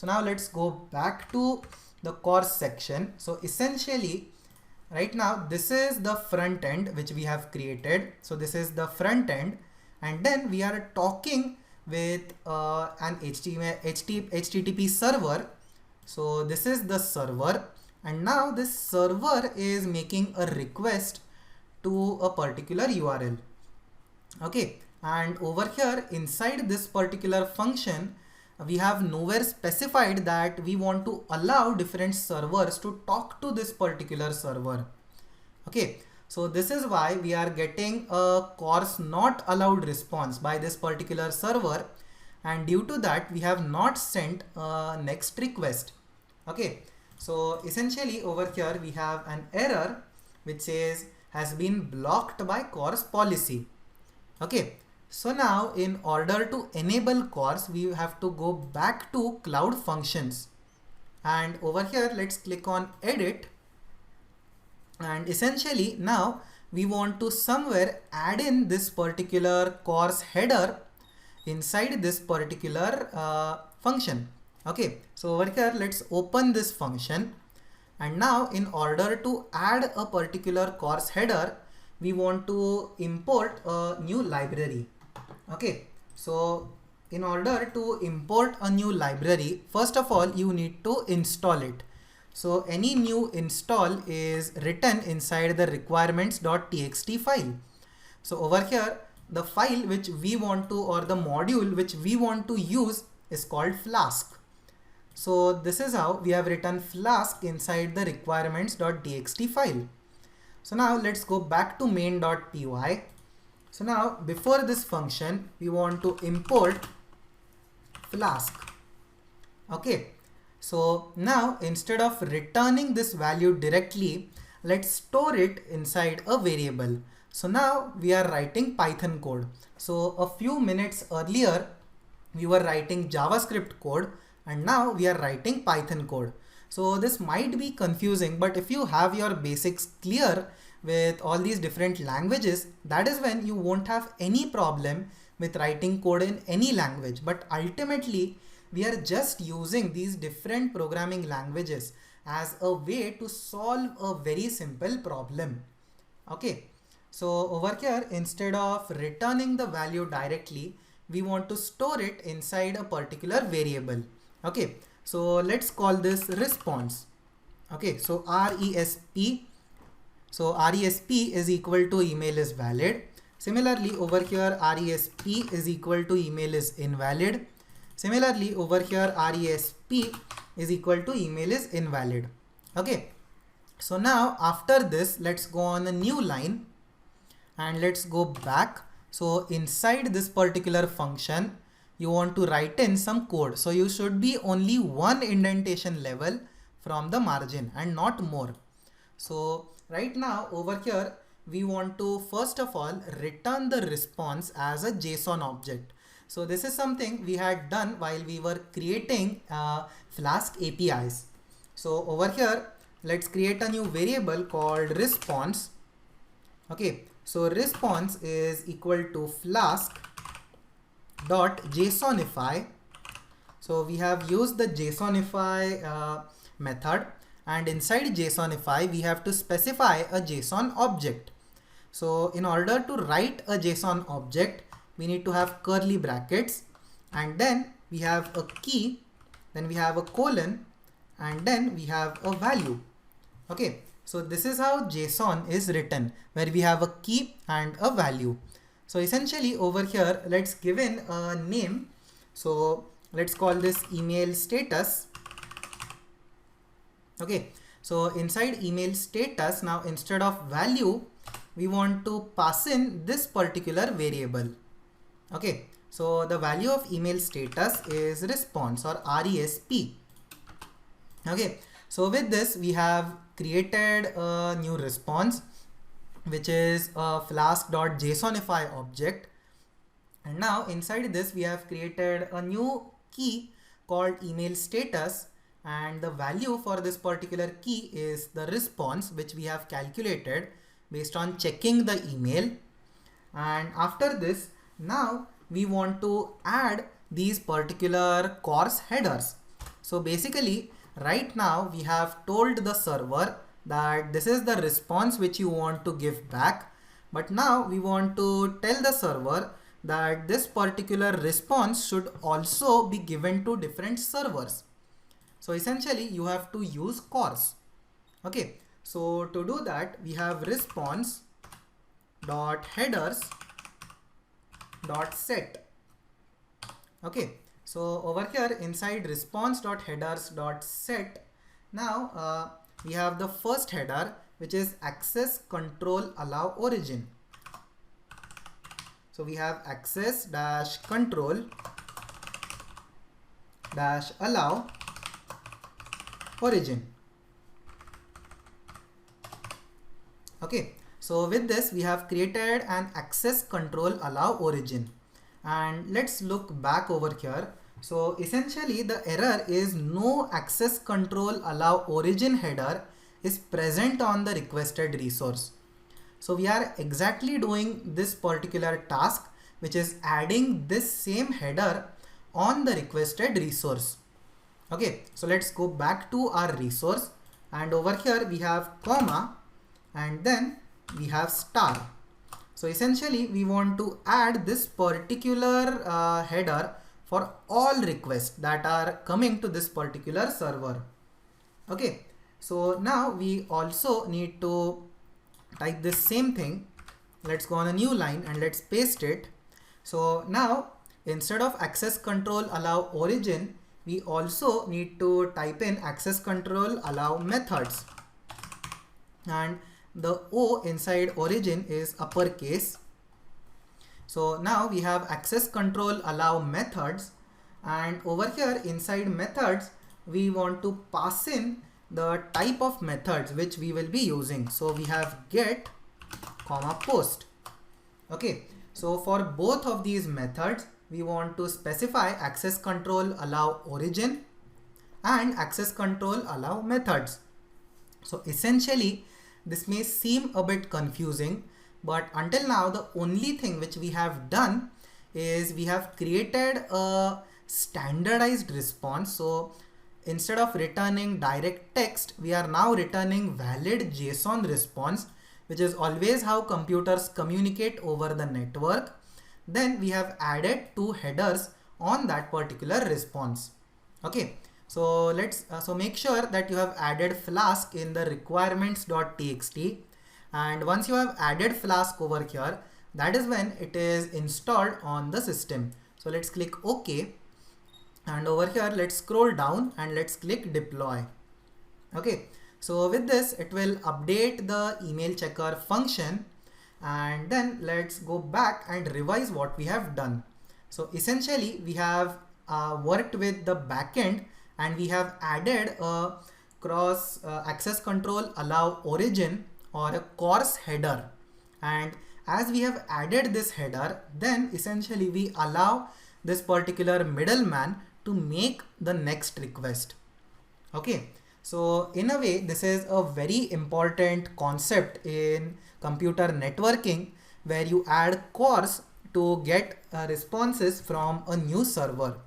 So now let's go back to the course section. So essentially right now this is the front end which we have created. So this is the front end, and then we are talking with an HTTP server. So this is the server, and now this server is making a request to a particular URL. Okay, and over here inside this particular function, we have nowhere specified that we want to allow different servers to talk to this particular server. Okay, so this is why we are getting a course not allowed response by this particular server, and due to that we have not sent a next request. Okay, so essentially over here we have an error which says has been blocked by course policy. Okay, so now in order to enable course, we have to go back to Cloud Functions, and over here let's click on edit, and essentially now we want to somewhere add in this particular course header inside this particular function. Okay, so over here let's open this function, and now in order to add a particular course header, we want to import a new library. Okay, so in order to import a new library, first of all you need to install it. So any new install is written inside the requirements.txt file. So over here the file which we want to, or the module which we want to use, is called Flask. So this is how we have written Flask inside the requirements.txt file. So now let's go back to main.py. So now before this function we want to import Flask. Okay, so now instead of returning this value directly, let's store it inside a variable. So now we are writing Python code. So a few minutes earlier we were writing JavaScript code, and now we are writing Python code. So this might be confusing, but if you have your basics clear with all these different languages, that is when you won't have any problem with writing code in any language. But ultimately we are just using these different programming languages as a way to solve a very simple problem. Okay, so over here instead of returning the value directly, we want to store it inside a particular variable. Okay, so let's call this response. Okay, so RESP. So RESP is equal to email is valid. Similarly over here RESP is equal to email is invalid. Similarly over here RESP is equal to email is invalid. Okay, so now after this let's go on a new line and let's go back. So inside this particular function you want to write in some code. So you should be only one indentation level from the margin and not more. So right now over here we want to first of all return the response as a JSON object. So this is something we had done while we were creating Flask APIs. So over here let's create a new variable called response. Okay, so response is equal to flask.jsonify. So we have used the JSONify method, and inside JSONify we have to specify a JSON object. So in order to write a JSON object, we need to have curly brackets, and then we have a key, then we have a colon, and then we have a value. Okay, so this is how JSON is written, where we have a key and a value. So essentially over here let's give in a name. So let's call this email status. Okay, so inside email status, now instead of value we want to pass in this particular variable. Okay, so the value of email status is response, or RESP. Okay, so with this we have created a new response which is a flask.jsonify object, and now inside this we have created a new key called email status, and the value for this particular key is the response which we have calculated based on checking the email. And after this now we want to add these particular course headers. So basically right now we have told the server that this is the response which you want to give back. But now we want to tell the server that this particular response should also be given to different servers. So essentially you have to use CORS. Okay, so to do that we have response dot headers dot set. Okay, so over here inside response dot headers dot set, now we have the first header which is access control allow origin. So we have access dash control dash allow origin. Okay, so with this we have created an access control allow origin, and let's look back over here. So essentially the error is no access control allow origin header is present on the requested resource. So we are exactly doing this particular task, which is adding this same header on the requested resource. Okay, so let's go back to our resource, and over here we have comma and then we have star. So essentially we want to add this particular header for all requests that are coming to this particular server. Okay, so now we also need to type this same thing. Let's go on a new line and let's paste it. So now instead of access control allow origin, we also need to type in access control allow methods, and the O inside origin is uppercase. So now we have access control allow methods, and over here inside methods we want to pass in the type of methods which we will be using. So we have get comma post. Okay, so for both of these methods we want to specify access control allow origin and access control allow methods. So essentially this may seem a bit confusing, but until now the only thing which we have done is we have created a standardized response. So instead of returning direct text, we are now returning valid JSON response, which is always how computers communicate over the network. Then we have added two headers on that particular response. Okay, so let's so make sure that you have added Flask in the requirements.txt, and once you have added Flask over here, that is when it is installed on the system. So let's click OK, and over here let's scroll down and let's click deploy. Okay, so with this it will update the email checker function, and then let's go back and revise what we have done. So essentially we have worked with the backend and we have added a cross access control allow origin or a CORS header, and as we have added this header, then essentially we allow this particular middleman to make the next request. Okay, so in a way this is a very important concept in computer networking, where you add CORS to get responses from a new server.